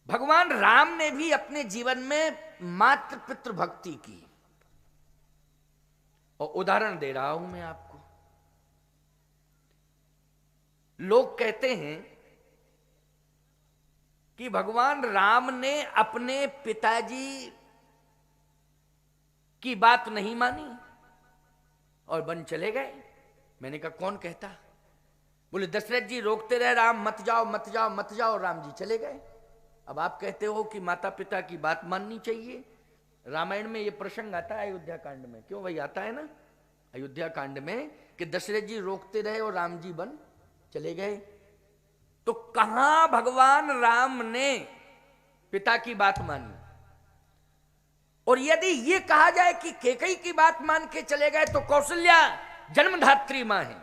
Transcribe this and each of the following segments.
भगवान राम ने भी अपने जीवन में मातृ पितृ भक्ति की, और उदाहरण दे रहा हूं मैं आपको। लोग कहते हैं कि भगवान राम ने अपने पिताजी की बात नहीं मानी और वन चले गए। मैंने कहा कौन कहता? बोले दशरथ जी रोकते रहे, राम मत जाओ मत जाओ मत जाओ, राम जी चले गए। अब आप कहते हो कि माता पिता की बात माननी चाहिए। रामायण में ये प्रसंग आता है अयोध्या कांड में, क्यों भाई आता है ना अयोध्या कांड में, कि दशरथ जी रोकते रहे और राम जी वन चले गए। तो कहां भगवान राम ने पिता की बात मानी? और यदि ये कहा जाए कि कैकेयी की बात मान के चले गए, तो कौशल्या जन्मधात्री मां है,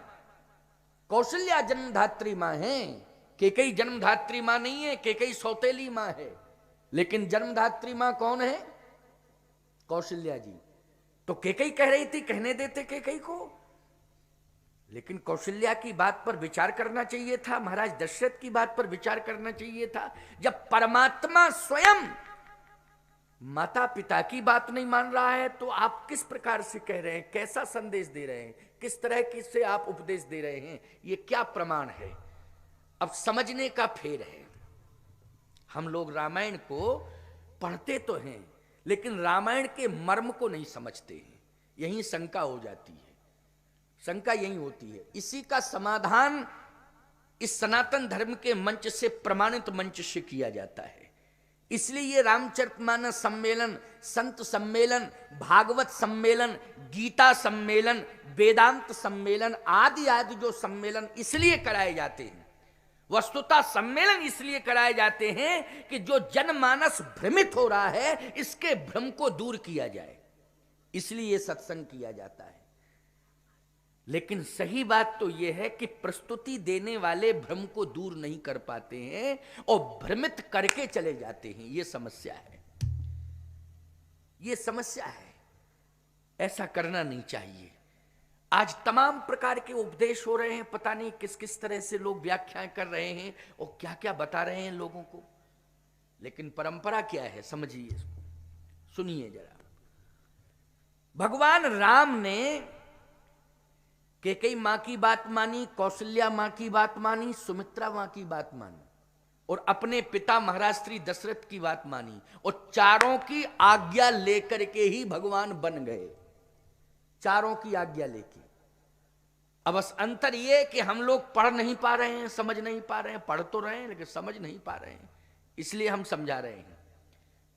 कौशल्या जन्मधात्री मां है, कैकेयी जन्मधात्री मां नहीं है। कैकेयी सौतेली मां है, लेकिन जन्मधात्री मां कौन है? कौशल्या जी। तो कैकेयी कह रही थी, कहने देते कैकेयी को, लेकिन कौशल्या की बात पर विचार करना चाहिए था, महाराज दशरथ की बात पर विचार करना चाहिए था। जब परमात्मा स्वयं माता पिता की बात नहीं मान रहा है, तो आप किस प्रकार से कह रहे हैं? कैसा संदेश दे रहे हैं? किस तरह की से आप उपदेश दे रहे हैं? ये क्या प्रमाण है? अब समझने का फेर है। हम लोग रामायण को पढ़ते तो हैं, लेकिन रामायण के मर्म को नहीं समझते हैं। यही शंका हो जाती है, शंका यही होती है। इसी का समाधान इस सनातन धर्म के मंच से, प्रमाणित मंच से किया जाता है। इसलिए ये रामचरितमानस सम्मेलन, संत सम्मेलन, भागवत सम्मेलन, गीता सम्मेलन, वेदांत सम्मेलन आदि आदि जो सम्मेलन इसलिए कराए जाते हैं, वस्तुतः सम्मेलन इसलिए कराए जाते हैं कि जो जनमानस भ्रमित हो रहा है, इसके भ्रम को दूर किया जाए, इसलिए ये सत्संग किया जाता है। लेकिन सही बात तो यह है कि प्रस्तुति देने वाले भ्रम को दूर नहीं कर पाते हैं और भ्रमित करके चले जाते हैं। यह समस्या है, यह समस्या है। ऐसा करना नहीं चाहिए। आज तमाम प्रकार के उपदेश हो रहे हैं, पता नहीं किस किस तरह से लोग व्याख्याएं कर रहे हैं और क्या क्या बता रहे हैं लोगों को, लेकिन परंपरा क्या है समझिए इसको, सुनिए जरा। भगवान राम ने कैकेयी मां की बात मानी, कौशल्या मां की बात मानी, सुमित्रा मां की बात मानी, और अपने पिता महाराज श्री दशरथ की बात मानी, और चारों की आज्ञा लेकर के ही भगवान बन गए, चारों की आज्ञा लेके। अब बस अंतर यह कि हम लोग पढ़ नहीं पा रहे हैं, समझ नहीं पा रहे हैं, पढ़ तो रहे हैं लेकिन समझ नहीं पा रहे हैं, इसलिए हम समझा रहे हैं।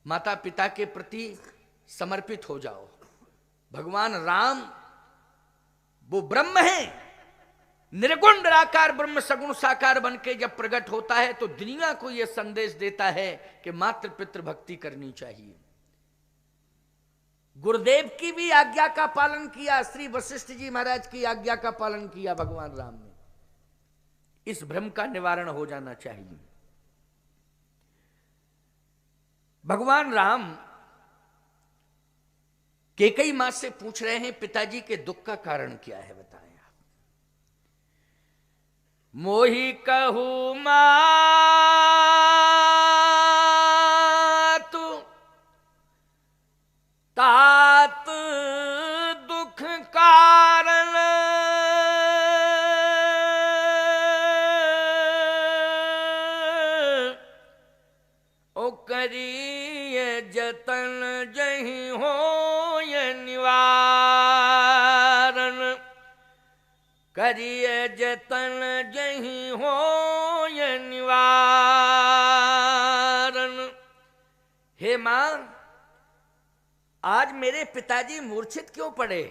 माता पिता के प्रति समर्पित हो जाओ। भगवान राम वो ब्रह्म है, निर्गुण निराकार ब्रह्म सगुण साकार बन के जब प्रकट होता है, तो दुनिया को यह संदेश देता है कि मातृ पितृ भक्ति करनी चाहिए। गुरुदेव की भी आज्ञा का पालन किया, श्री वशिष्ठ जी महाराज की आज्ञा का पालन किया भगवान राम ने। इस भ्रम का निवारण हो जाना चाहिए। भगवान राम कैकेयी मां से पूछ रहे हैं, पिताजी के दुख का कारण क्या है, बताएं आप। मोहि कहू मातु तात दुख कारण, ओ करिय जतन जहि हो निवारण, करिए जतन जहि हो निवारण। हे मां, आज मेरे पिताजी मूर्छित क्यों पड़े?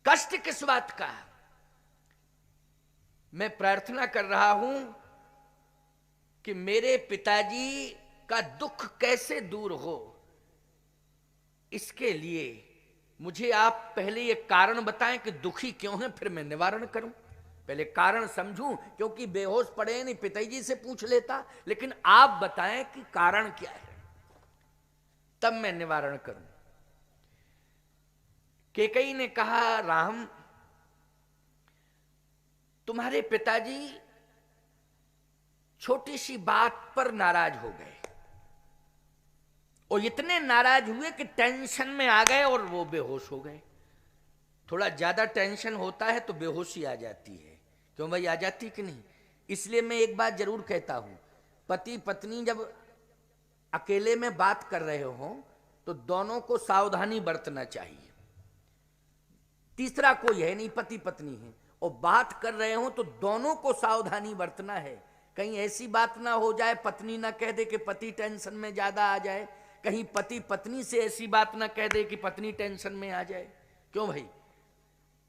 कष्ट किस बात का? मैं प्रार्थना कर रहा हूं कि मेरे पिताजी का दुख कैसे दूर हो। इसके लिए मुझे आप पहले ये कारण बताएं कि दुखी क्यों हैं, फिर मैं निवारण करूं। पहले कारण समझूं, क्योंकि बेहोश पड़े नहीं, पिताजी से पूछ लेता, लेकिन आप बताएं कि कारण क्या है, तब मैं निवारण करूं। कैकेयी ने कहा, राम तुम्हारे पिताजी छोटी सी बात पर नाराज हो गए और इतने नाराज हुए कि टेंशन में आ गए और वो बेहोश हो गए। थोड़ा ज्यादा टेंशन होता है तो बेहोशी आ जाती है, क्यों भाई, आ जाती कि नहीं? इसलिए मैं एक बात जरूर कहता हूं, पति पत्नी जब अकेले में बात कर रहे हो तो दोनों को सावधानी बरतना चाहिए। तीसरा कोई है नहीं, पति पत्नी है और बात कर रहे हो तो दोनों को सावधानी बरतना है। कहीं ऐसी बात ना हो जाए, पत्नी ना कह दे कि पति टेंशन में ज्यादा आ जाए, कहीं पति पत्नी से ऐसी बात ना कह दे कि पत्नी टेंशन में आ जाए। क्यों भाई,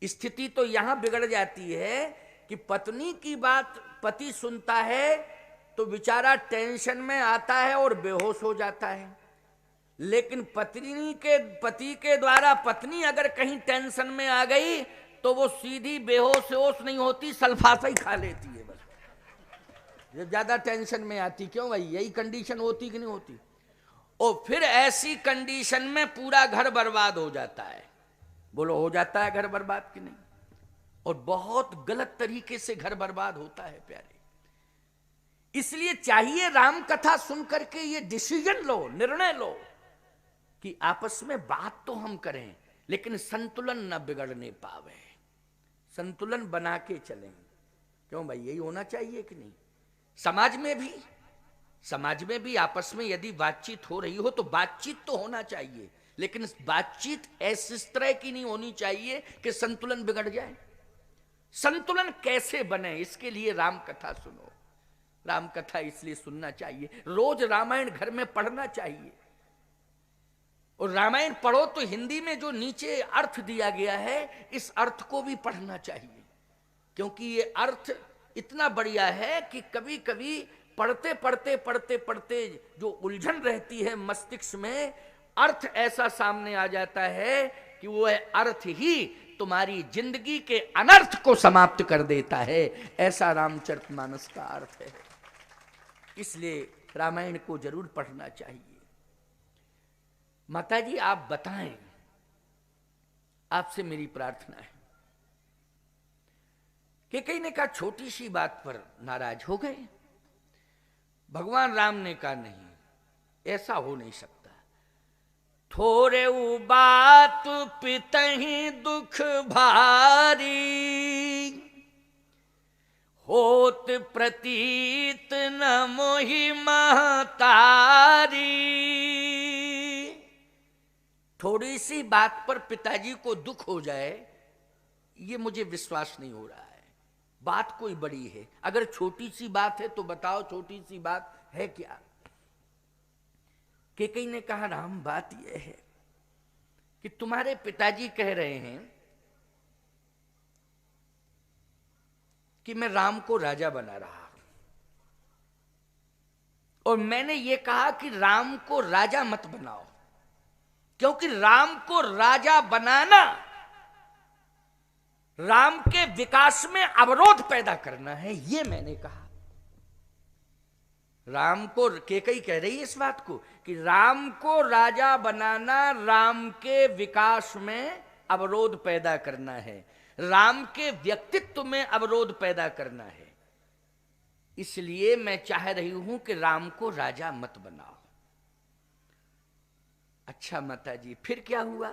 स्थिति तो यहां बिगड़ जाती है कि पत्नी की बात पति सुनता है तो बेचारा टेंशन में आता है और बेहोश हो जाता है, लेकिन पति के द्वारा पत्नी अगर कहीं टेंशन में आ गई तो वो सीधी बेहोश होश नहीं होती, सल्फासा ही खा लेती है बस, जब ज्यादा टेंशन में आती। क्यों भाई, यही कंडीशन होती कि नहीं होती? और फिर ऐसी कंडीशन में पूरा घर बर्बाद हो जाता है। बोलो, हो जाता है घर बर्बाद कि नहीं? और बहुत गलत तरीके से घर बर्बाद होता है प्यारे। इसलिए चाहिए राम कथा सुन करके ये डिसीजन लो, निर्णय लो कि आपस में बात तो हम करें लेकिन संतुलन न बिगड़ने पावे, संतुलन बना के चलें। क्यों भाई, यही होना चाहिए कि नहीं? समाज में भी आपस में यदि बातचीत हो रही हो तो बातचीत तो होना चाहिए, लेकिन बातचीत इस तरह की नहीं होनी चाहिए कि संतुलन बिगड़ जाए। संतुलन कैसे बने, इसके लिए राम कथा सुनो। राम कथा इसलिए सुनना चाहिए, रोज रामायण घर में पढ़ना चाहिए। और रामायण पढ़ो तो हिंदी में जो नीचे अर्थ दिया गया है, इस अर्थ को भी पढ़ना चाहिए, क्योंकि ये अर्थ इतना बढ़िया है कि कभी कभी पढ़ते पढ़ते पढ़ते पढ़ते जो उलझन रहती है मस्तिष्क में, अर्थ ऐसा सामने आ जाता है कि वो अर्थ ही तुम्हारी जिंदगी के अनर्थ को समाप्त कर देता है। ऐसा रामचरितमानस का अर्थ है। इसलिए रामायण को जरूर पढ़ना चाहिए। माता जी आप बताएं, आपसे मेरी प्रार्थना है कि कहीं ने कहा छोटी सी बात पर नाराज हो गए। भगवान राम ने कहा नहीं, ऐसा हो नहीं सकता। थोरे बात पितहि दुख भारी, होत प्रतीत न मोहि महतारी। थोड़ी सी बात पर पिताजी को दुख हो जाए, ये मुझे विश्वास नहीं हो रहा है। बात कोई बड़ी है, अगर छोटी सी बात है तो बताओ छोटी सी बात है क्या? केकई ने कहा राम, बात यह है कि तुम्हारे पिताजी कह रहे हैं कि मैं राम को राजा बना रहा, और मैंने ये कहा कि राम को राजा मत बनाओ, क्योंकि राम को राजा बनाना राम के विकास में अवरोध पैदा करना है, ये मैंने कहा। राम को, केकई कह रही है इस बात को कि राम को राजा बनाना राम के विकास में अवरोध पैदा करना है, राम के व्यक्तित्व में अवरोध पैदा करना है। इसलिए मैं चाह रही हूं कि राम को राजा मत बनाओ। अच्छा माता जी, फिर क्या हुआ?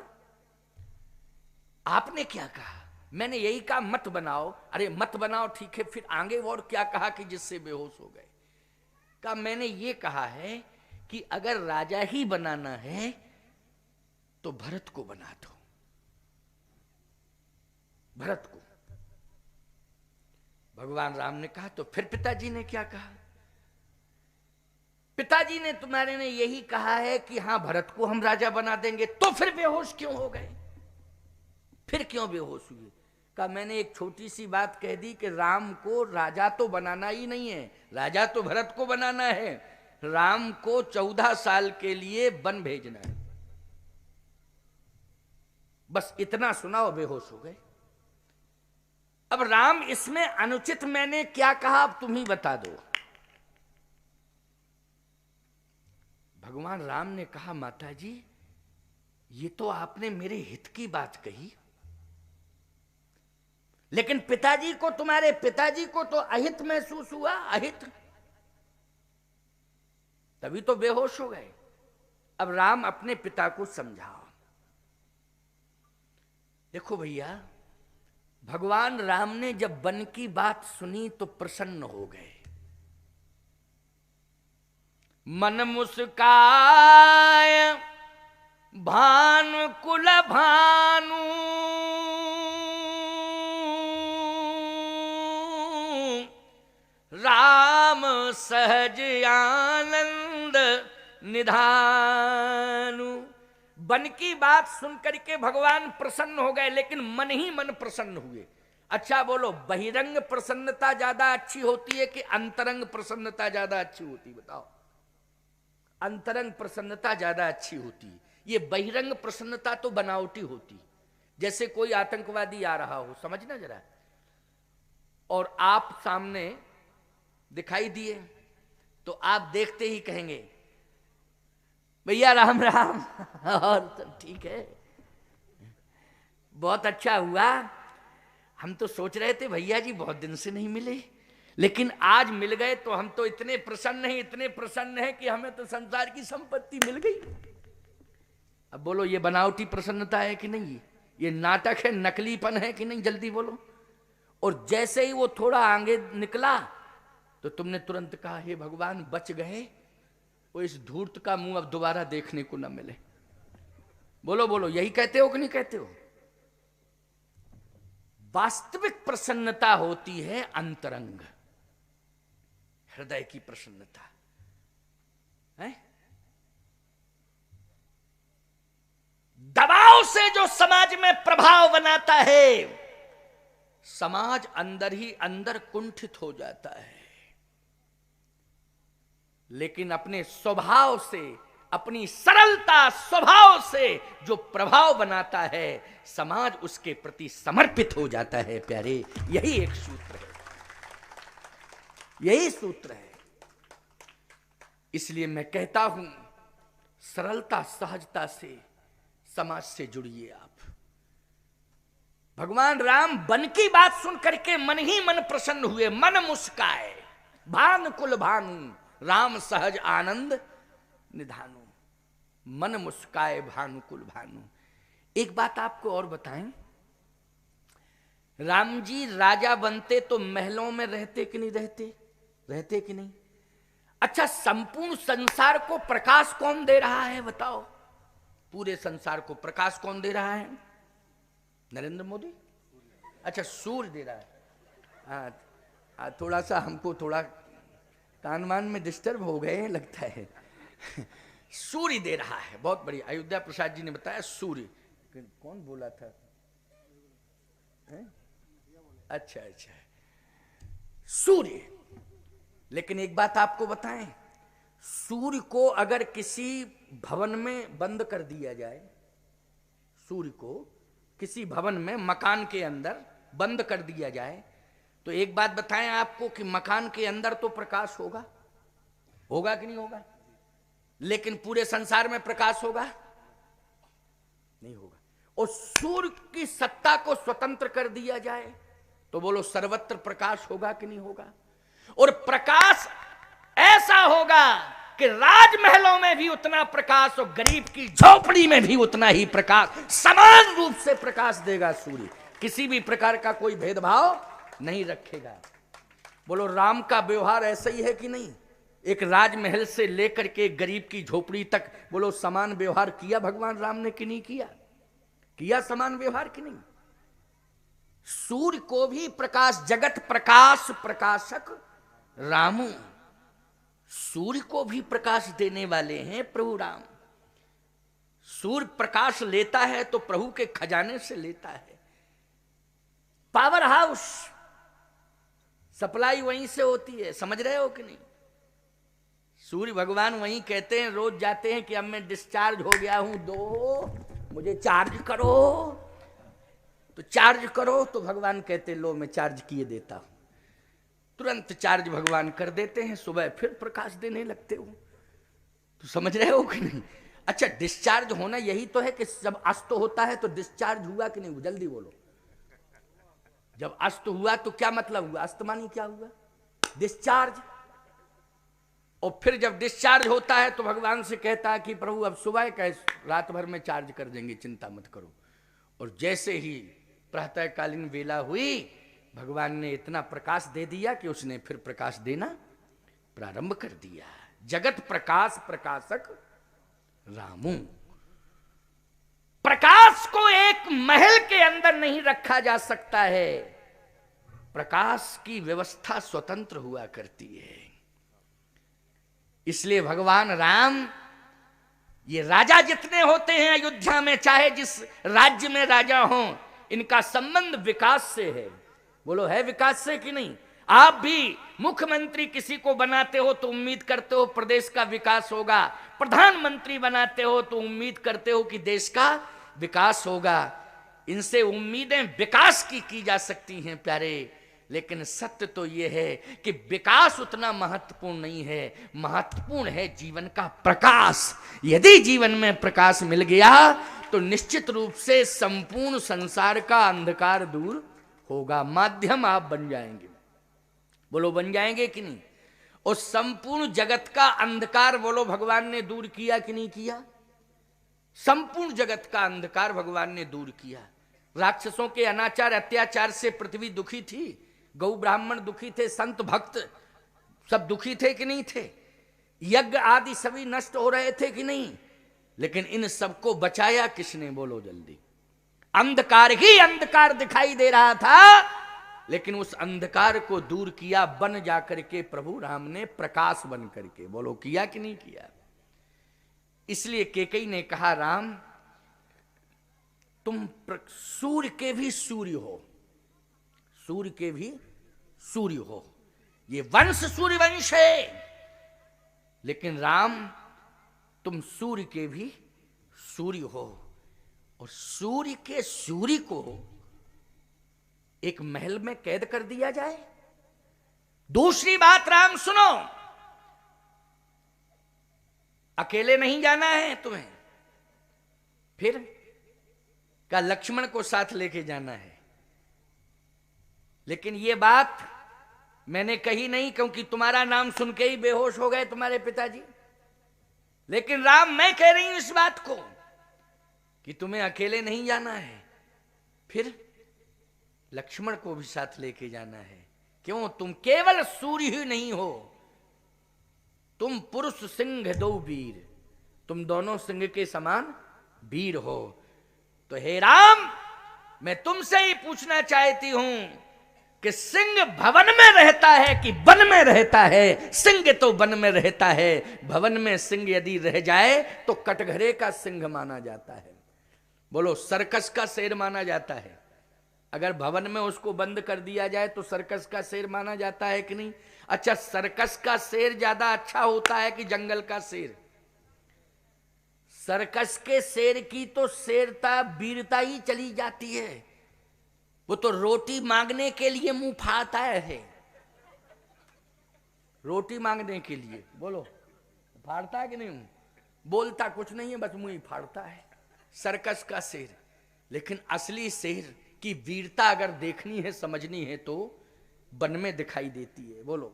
आपने क्या कहा? मैंने यही कहा मत बनाओ। अरे मत बनाओ ठीक है, फिर आगे और क्या कहा कि जिससे बेहोश हो गए? कहा मैंने ये कहा है कि अगर राजा ही बनाना है तो भरत को बना दो, भरत को। भगवान राम ने कहा तो फिर पिताजी ने क्या कहा? पिताजी ने तुम्हारे ने यही कहा है कि हाँ भरत को हम राजा बना देंगे। तो फिर बेहोश क्यों हो गए? फिर क्यों बेहोश हुए? कहा मैंने एक छोटी सी बात कह दी कि राम को राजा तो बनाना ही नहीं है, राजा तो भरत को बनाना है। राम को 14 साल के लिए वन भेजना है, बस इतना सुना और बेहोश हो गए। अब राम इसमें अनुचित मैंने क्या कहा, अब तुम ही बता दो। भगवान राम ने कहा माता जी ये तो आपने मेरे हित की बात कही, लेकिन पिताजी को, तुम्हारे पिताजी को तो अहित महसूस हुआ। अहित तभी तो बेहोश हो गए। अब राम अपने पिता को समझाओ। देखो भैया, भगवान राम ने जब वन की बात सुनी तो प्रसन्न हो गए। मन मुस्काय भानु कुल भानु, राम सहज आनंद निधानु। वन की बात सुनकर के भगवान प्रसन्न हो गए, लेकिन मन ही मन प्रसन्न हुए। अच्छा बोलो, बहिरंग प्रसन्नता ज्यादा अच्छी होती है कि अंतरंग प्रसन्नता ज्यादा अच्छी होती? बताओ। अंतरंग प्रसन्नता ज्यादा अच्छी होती है। ये बहिरंग प्रसन्नता तो बनावटी होती। जैसे कोई आतंकवादी आ रहा हो, समझना जरा, और आप सामने दिखाई दिए तो आप देखते ही कहेंगे भैया राम राम, और सब ठीक है, बहुत अच्छा हुआ। हम तो सोच रहे थे भैया जी बहुत दिन से नहीं मिले, लेकिन आज मिल गए तो हम तो इतने प्रसन्न हैं, इतने प्रसन्न हैं कि हमें तो संसार की संपत्ति मिल गई। अब बोलो, ये बनावटी प्रसन्नता है कि नहीं? ये नाटक है, नकलीपन है कि नहीं? जल्दी बोलो। और जैसे ही वो थोड़ा आगे निकला तो तुमने तुरंत कहा हे भगवान बच गए, वो इस धूर्त का मुंह अब दोबारा देखने को न मिले। बोलो बोलो, यही कहते हो कि नहीं कहते हो? वास्तविक प्रसन्नता होती है अंतरंग, हृदय की प्रसन्नता है। दबाव से जो समाज में प्रभाव बनाता है, समाज अंदर ही अंदर कुंठित हो जाता है। लेकिन अपने स्वभाव से, अपनी सरलता स्वभाव से जो प्रभाव बनाता है, समाज उसके प्रति समर्पित हो जाता है। प्यारे, यही एक सूत्र है, यही सूत्र है। इसलिए मैं कहता हूं, सरलता सहजता से समाज से जुड़िए आप। भगवान राम वन की बात सुन करके मन ही मन प्रसन्न हुए। मन मुस्काए भानु कुल भानु, राम सहज आनंद निधानु। मन मुस्काए भानुकुल भानु। एक बात आपको और बताएं, राम जी राजा बनते तो महलों में रहते कि नहीं रहते? रहते कि नहीं? अच्छा, संपूर्ण संसार को प्रकाश कौन दे रहा है बताओ? पूरे संसार को प्रकाश कौन दे रहा है? नरेंद्र मोदी? अच्छा, सूर्य दे रहा है। हाँ, थोड़ा सा हमको थोड़ा कान वान में डिस्टर्ब हो गए लगता है। सूर्य दे रहा है, बहुत बढ़िया। अयोध्या प्रसाद जी ने बताया सूर्य। कौन बोला था? अच्छा अच्छा, सूर्य। लेकिन एक बात आपको बताएं, सूर्य को अगर किसी भवन में बंद कर दिया जाए, सूर्य को किसी भवन में, मकान के अंदर बंद कर दिया जाए, तो एक बात बताएं आपको कि मकान के अंदर तो प्रकाश होगा, होगा कि नहीं होगा? लेकिन पूरे संसार में प्रकाश होगा? नहीं होगा। और सूर्य की सत्ता को स्वतंत्र कर दिया जाए तो बोलो सर्वत्र प्रकाश होगा कि नहीं होगा? और प्रकाश ऐसा होगा कि राजमहलों में भी उतना प्रकाश और गरीब की झोपड़ी में भी उतना ही प्रकाश, समान रूप से प्रकाश देगा सूर्य। किसी भी प्रकार का कोई भेदभाव नहीं रखेगा। बोलो, राम का व्यवहार ऐसा ही है कि नहीं? एक राजमहल से लेकर के गरीब की झोपड़ी तक, बोलो समान व्यवहार किया भगवान राम ने कि नहीं किया? किया समान व्यवहार कि नहीं? सूर्य को भी प्रकाश, जगत प्रकाश प्रकाशक रामू, सूर्य को भी प्रकाश देने वाले हैं प्रभु राम। सूर्य प्रकाश लेता है तो प्रभु के खजाने से लेता है। पावर हाउस सप्लाई वहीं से होती है, समझ रहे हो कि नहीं? सूर्य भगवान वहीं कहते हैं, रोज जाते हैं कि अब मैं डिस्चार्ज हो गया हूं, दो मुझे चार्ज करो। तो चार्ज करो तो भगवान कहते लो मैं चार्ज किए देता हूं। तुरंत चार्ज भगवान कर देते हैं, सुबह फिर प्रकाश देने लगते हो। तो समझ रहे हो कि नहीं? अच्छा, डिस्चार्ज होना यही तो है कि जब अस्त होता है तो डिस्चार्ज हुआ कि नहीं? जल्दी बोलो। जब अस्त हुआ तो क्या मतलब हुआ? अस्त मानी क्या हुआ? डिस्चार्ज। और फिर जब डिस्चार्ज होता है तो भगवान से कहता है कि प्रभु अब सुबह का रात भर में चार्ज कर देंगे, चिंता मत करो। और जैसे ही प्रातःकालीन वेला हुई, भगवान ने इतना प्रकाश दे दिया कि उसने फिर प्रकाश देना प्रारंभ कर दिया। जगत प्रकाश प्रकाशक रामू। प्रकाश को एक महल के अंदर नहीं रखा जा सकता है, प्रकाश की व्यवस्था स्वतंत्र हुआ करती है। इसलिए भगवान राम, ये राजा जितने होते हैं अयोध्या में, चाहे जिस राज्य में राजा हों, इनका संबंध विकास से है। बोलो, है विकास से कि नहीं? आप भी मुख्यमंत्री किसी को बनाते हो तो उम्मीद करते हो प्रदेश का विकास होगा, प्रधानमंत्री बनाते हो तो उम्मीद करते हो कि देश का विकास होगा। इनसे उम्मीदें विकास की जा सकती हैं प्यारे, लेकिन सत्य तो यह है कि विकास उतना महत्वपूर्ण नहीं है, महत्वपूर्ण है जीवन का प्रकाश। यदि जीवन में प्रकाश मिल गया तो निश्चित रूप से संपूर्ण संसार का अंधकार दूर होगा, माध्यम आप बन जाएंगे। बोलो, बन जाएंगे कि नहीं? और संपूर्ण जगत का अंधकार, बोलो, भगवान ने दूर किया कि नहीं किया? संपूर्ण जगत का अंधकार भगवान ने दूर किया। राक्षसों के अनाचार अत्याचार से पृथ्वी दुखी थी, गौ ब्राह्मण दुखी थे, संत भक्त सब दुखी थे कि नहीं थे? यज्ञ आदि सभी नष्ट हो रहे थे कि नहीं? लेकिन इन सबको बचाया किसने? बोलो जल्दी। अंधकार ही अंधकार दिखाई दे रहा था, लेकिन उस अंधकार को दूर किया बन जाकर के प्रभु राम ने, प्रकाश बन करके। बोलो, किया कि नहीं किया? इसलिए कैकेयी ने कहा, राम तुम सूर्य के भी सूर्य हो, सूर्य के भी सूर्य हो, ये वंश सूर्य वंश है, लेकिन राम तुम सूर्य के भी सूर्य हो। और सूर्य के सूर्य को एक महल में कैद कर दिया जाए। दूसरी बात, राम सुनो, अकेले नहीं जाना है तुम्हें, फिर का लक्ष्मण को साथ लेके जाना है। लेकिन ये बात मैंने कही नहीं, क्योंकि तुम्हारा नाम सुन के ही बेहोश हो गए तुम्हारे पिताजी। लेकिन राम, मैं कह रही हूं इस बात को कि तुम्हें अकेले नहीं जाना है, फिर लक्ष्मण को भी साथ लेके जाना है। क्यों? तुम केवल सूर्य ही नहीं हो, तुम पुरुष सिंह दो वीर, तुम दोनों सिंह के समान वीर हो। तो हे राम, मैं तुमसे ही पूछना चाहती हूं कि सिंह भवन में रहता है कि वन में रहता है? सिंह तो वन में रहता है, भवन में सिंह यदि रह जाए तो कटघरे का सिंह माना जाता है। बोलो, सर्कस का शेर माना जाता है। अगर भवन में उसको बंद कर दिया जाए तो सर्कस का शेर माना जाता है कि नहीं? अच्छा, सर्कस का शेर ज्यादा अच्छा होता है कि जंगल का शेर? सर्कस के शेर की तो शेरता वीरता ही चली जाती है, वो तो रोटी मांगने के लिए मुंह फाड़ता है, रोटी मांगने के लिए। बोलो, फाड़ता है कि नहीं? बोलता कुछ नहीं है, बस मुंह ही फाड़ता है सर्कस का शेर। लेकिन असली शेर की वीरता अगर देखनी है, समझनी है, तो वन में दिखाई देती है। बोलो,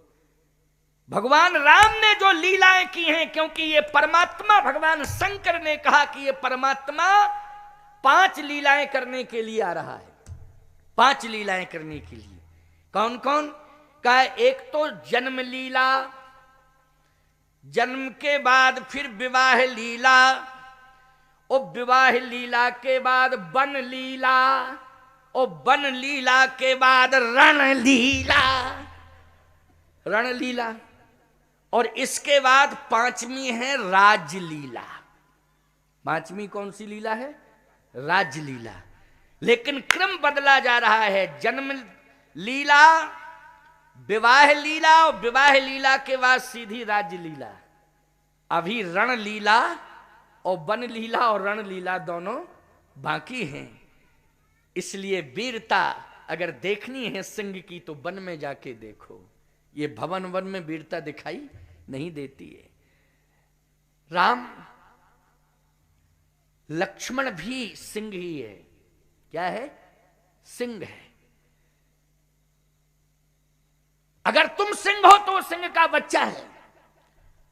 भगवान राम ने जो लीलाएं की हैं, क्योंकि ये परमात्मा, भगवान शंकर ने कहा कि ये परमात्मा 5 लीलाएं करने के लिए आ रहा है। 5 लीलाएं करने के लिए। कौन कौन का? एक तो जन्म लीला, जन्म के बाद फिर विवाह लीला, और विवाह लीला के बाद वन लीला, और वन लीला के बाद रण लीला, रण लीला, और इसके बाद 5वीं है राजलीला। 5वीं कौन सी लीला है? राजलीला। लेकिन क्रम बदला जा रहा है, जन्म लीला, विवाह लीला, और विवाह लीला के बाद सीधी राजलीला। अभी रण लीला और वन लीला और रण लीला दोनों बाकी हैं। इसलिए वीरता अगर देखनी है सिंह की तो वन में जाके देखो, ये भवन वन में वीरता दिखाई नहीं देती है। राम, लक्ष्मण भी सिंह ही है। क्या है? सिंह है। अगर तुम सिंह हो तो सिंह का बच्चा है,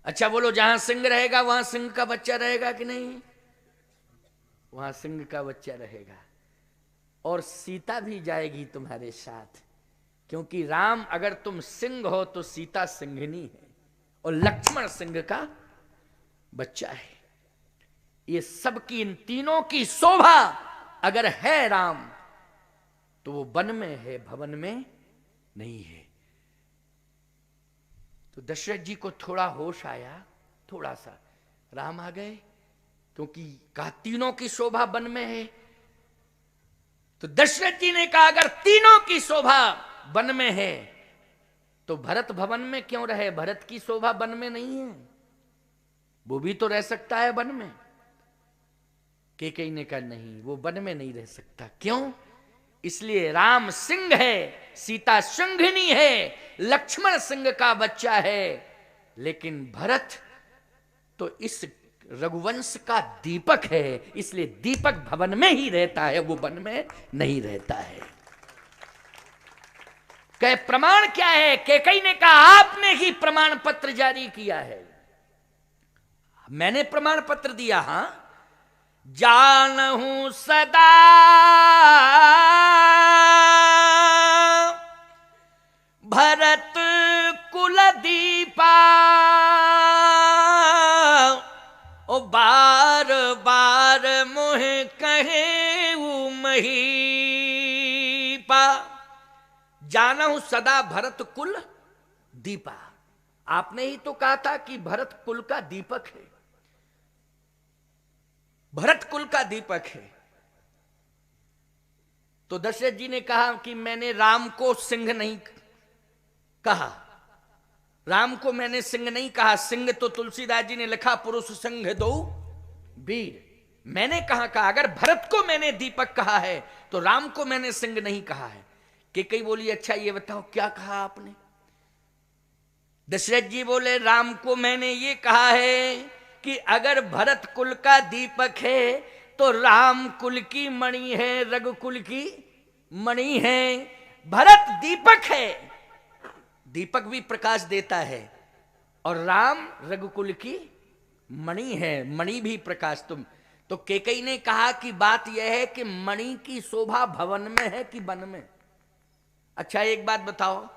अच्छा बोलो, जहां सिंह रहेगा वहां सिंह का बच्चा रहेगा कि नहीं? वहां सिंह का बच्चा रहेगा। और सीता भी जाएगी तुम्हारे साथ, क्योंकि राम अगर तुम सिंह हो तो सीता सिंहनी है और लक्ष्मण सिंह का बच्चा है। ये सबकी, इन तीनों की शोभा अगर है राम, तो वो वन में है, भवन में नहीं है। तो दशरथ जी को थोड़ा होश आया, थोड़ा सा, राम आ गए, क्योंकि कहा तीनों की शोभा वन में है। तो दशरथ जी ने कहा अगर तीनों की शोभा वन में है तो भरत भवन में क्यों रहे? भरत की शोभा वन में नहीं है, वो भी तो रह सकता है वन में। कैकेयी ने कहा नहीं, वो वन में नहीं रह सकता। क्यों? इसलिए राम सिंह है, सीता सिंघनी है, लक्ष्मण सिंह का बच्चा है, लेकिन भरत तो इस रघुवंश का दीपक है, इसलिए दीपक भवन में ही रहता है, वो वन में नहीं रहता है। कहे प्रमाण क्या है? कैकेयी ने कहा आपने ही प्रमाण पत्र जारी किया है। मैंने प्रमाण पत्र दिया? हां, जानहूं सदा भरत कुल दीपा, ओ बार बार मोह कहे महीपा। जानहूं सदा भरत कुल दीपा, आपने ही तो कहा था कि भरत कुल का दीपक है, भरत कुल का दीपक है। तो दशरथ जी ने कहा कि मैंने राम को सिंह नहीं कहा, राम को मैंने सिंह नहीं कहा। सिंह तो तुलसीदास जी ने लिखा पुरुष सिंह दो वीर। मैंने कहा अगर भरत को मैंने दीपक कहा है तो राम को मैंने सिंह नहीं कहा है। कैकेयी बोली अच्छा ये बताओ क्या कहा आपने? दशरथ जी बोले राम को मैंने ये कहा है कि अगर भरत कुल का दीपक है तो राम कुल की मणि है, रघुकुल की मणि है। भरत दीपक है, दीपक भी प्रकाश देता है, और राम रघुकुल की मणि है, मणि भी प्रकाश। तुम तो कैकेयी ने कहा कि बात यह है कि मणि की शोभा भवन में है कि वन में? अच्छा एक बात बताओ,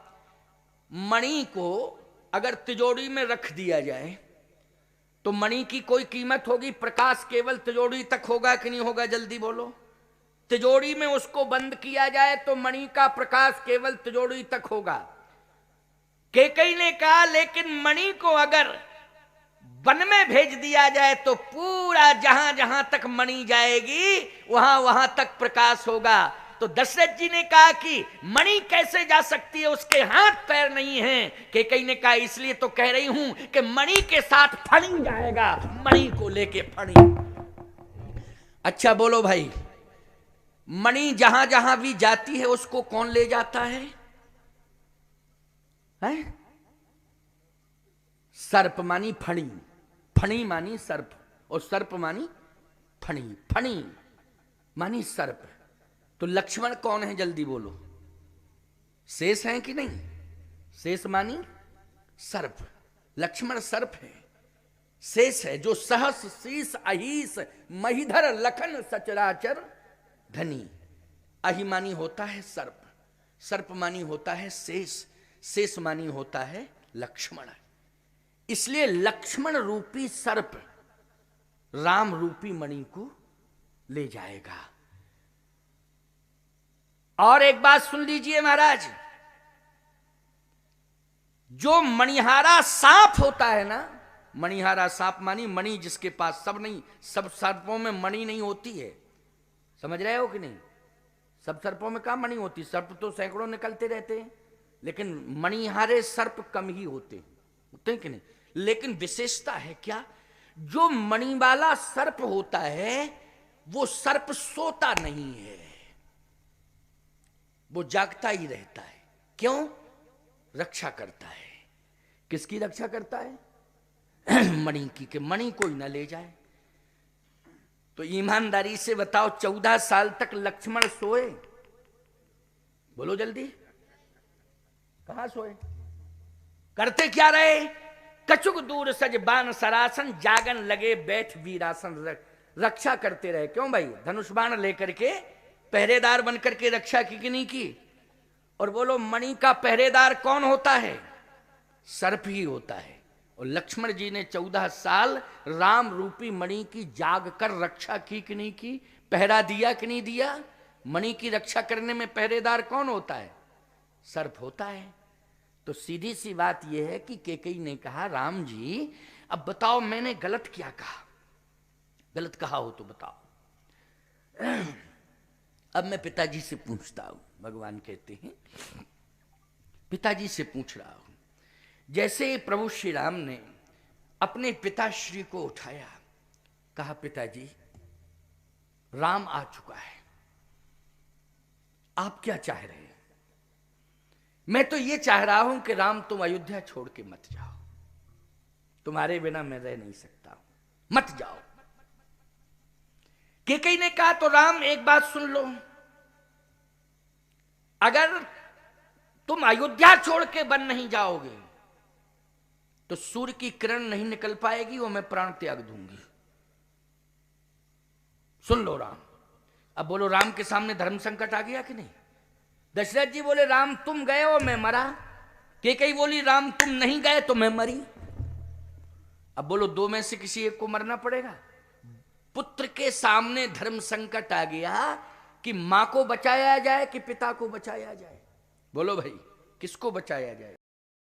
मणि को अगर तिजोरी में रख दिया जाए तो मणि की कोई कीमत होगी? प्रकाश केवल तिजोरी तक होगा कि नहीं होगा? जल्दी बोलो। तिजोरी में उसको बंद किया जाए तो मणि का प्रकाश केवल तिजोरी तक होगा। कैकेयी ने कहा लेकिन मणि को अगर वन में भेज दिया जाए तो पूरा जहां जहां तक मणि जाएगी वहां वहां तक प्रकाश होगा। तो दशरथ जी ने कहा कि मणि कैसे जा सकती है, उसके हाथ पैर नहीं हैं। कैकेयी ने कहा इसलिए तो कह रही हूं कि मणि के साथ फणी जाएगा, मणि को लेके फणी। अच्छा बोलो भाई, मणि जहां जहां भी जाती है उसको कौन ले जाता है? सर्प मानी फणी, फणी मानी सर्प, और सर्प मानी फणी, फणी मानी सर्प। तो लक्ष्मण कौन है जल्दी बोलो? शेष हैं कि नहीं? शेष मानी सर्प, लक्ष्मण सर्प है, शेष है जो सहस शीस अहिस महीधर लखन सचराचर धनी। अहिमानी होता है सर्प, सर्प मानी होता है शेष, शेष मानी होता है लक्ष्मण। इसलिए लक्ष्मण रूपी सर्प राम रूपी मणि को ले जाएगा। और एक बात सुन लीजिए महाराज, जो मणिहारा सांप होता है ना, मणिहारा सांप मानी मणि जिसके पास, सब नहीं, सब सर्पों में मणि नहीं होती है, समझ रहे हो कि नहीं? सब सर्पों में कहाँ मणि होती? सर्प तो सैकड़ों निकलते रहते हैं, लेकिन मणिहारे सर्प कम ही होते हैं कि नहीं? लेकिन विशेषता है क्या, जो मणि वाला सर्प होता है वो सर्प सोता नहीं है, वो जागता ही रहता है। क्यों? रक्षा करता है। किसकी रक्षा करता है? मणि की, कि मणि कोई ना ले जाए। तो ईमानदारी से बताओ 14 साल तक लक्ष्मण सोए? बोलो जल्दी, कहां सोए? करते क्या रहे? कछुक दूर सज बाण सरासन, जागन लगे बैठ वीरासन। रक्षा करते रहे। क्यों भाई? धनुष बाण लेकर के पहरेदार बनकर के रक्षा की कि नहीं की? और बोलो मणि का पहरेदार कौन होता है? सर्प ही होता है। और लक्ष्मण जी ने 14 साल राम रूपी मणि की जाग कर रक्षा की कि नहीं की? पहरा दिया कि नहीं दिया? मणि की रक्षा करने में पहरेदार कौन होता है? सर्प होता है। तो सीधी सी बात यह है कि कैकेयी ने कहा राम जी अब बताओ मैंने गलत क्या कहा? गलत कहा हो तो बताओ। अब मैं पिताजी से पूछता हूं। भगवान कहते हैं पिताजी से पूछ रहा हूं। जैसे प्रभु श्री राम ने अपने पिताश्री को उठाया, कहा पिताजी राम आ चुका है, आप क्या चाह रहे हैं? मैं तो ये चाह रहा हूं कि राम तुम अयोध्या छोड़ के मत जाओ, तुम्हारे बिना मैं रह नहीं सकता, मत जाओ। कैकेयी ने कहा तो राम एक बात सुन लो, अगर तुम अयोध्या छोड़ के वन नहीं जाओगे तो सूर्य की किरण नहीं निकल पाएगी और मैं प्राण त्याग दूंगी। सुन लो राम। अब बोलो राम के सामने धर्म संकट आ गया कि नहीं? दशरथ जी बोले राम तुम गए और मैं मरा। कैकेयी बोली राम तुम नहीं गए तो मैं मरी। अब बोलो दो में से किसी एक को मरना पड़ेगा। पुत्र के सामने धर्म संकट आ गया कि मां को बचाया जाए कि पिता को बचाया जाए? बोलो भाई किसको बचाया जाए?